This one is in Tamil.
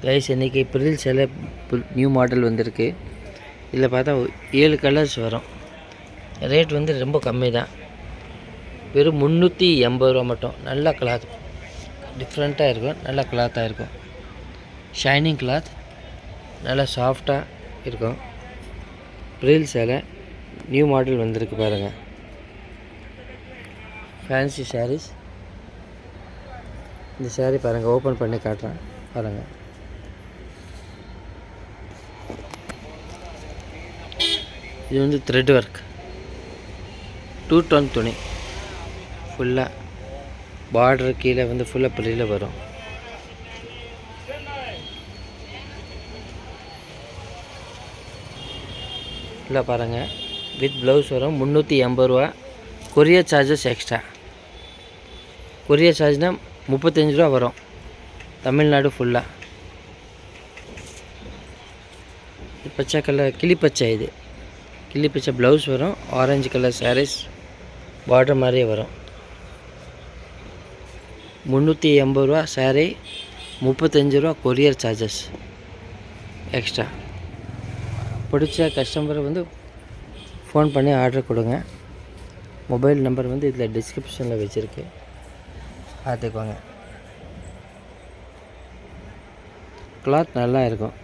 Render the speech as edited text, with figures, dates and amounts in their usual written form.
கைஸ் இன்றைக்கி பிரில் சேலை நியூ மாடல் வந்திருக்கு. இதில் பார்த்தா 7 கலர்ஸ் வரும். ரேட் வந்து ரொம்ப கம்மி தான், வெறும் 380 ரூபா மட்டும். நல்ல கிளாத், டிஃப்ரெண்ட்டாக இருக்கும், நல்ல கிளாத்தாக இருக்கும். ஷைனிங் கிளாத், நல்லா சாஃப்டாக இருக்கும். பிரில் சேலை நியூ மாடல் வந்திருக்கு பாருங்கள். ஃபேன்சி சாரீஸ். இந்த சாரீ பாருங்கள், ஓப்பன் பண்ணி காட்டுறேன் பாருங்கள். இது வந்து த்ரெட் ஒர்க், 2 டோன் துணி, ஃபுல்லாக பார்டர் கீழே வந்து ஃபுல்லாக பிரியில் வரும். ஃபுல்லாக பாருங்கள், வித் ப்ளவுஸ் வரும். 380 ரூபா. Courier charges extra. கொரியர் சார்ஜ்னால் 35 ரூபா வரும், தமிழ்நாடு ஃபுல்லாக. பச்சை கலர் கிளிப்பச்சை, இது கிளிப்பச்சை ப்ளவுஸ் வரும். ஆரஞ்சு கலர் சாரீஸ் பார்டர் மாதிரியே வரும். 380 ரூபா சாரீ, 35 ரூபா கொரியர் சார்ஜஸ் எக்ஸ்ட்ரா. பிடிச்ச கஸ்டமரை வந்து ஃபோன் பண்ணி ஆர்டர் கொடுங்க. மொபைல் நம்பர் வந்து இதில் டிஸ்கிரிப்ஷனில் வச்சுருக்கு, பார்த்துக்கோங்க. கிளாத் நல்லா இருக்கும்.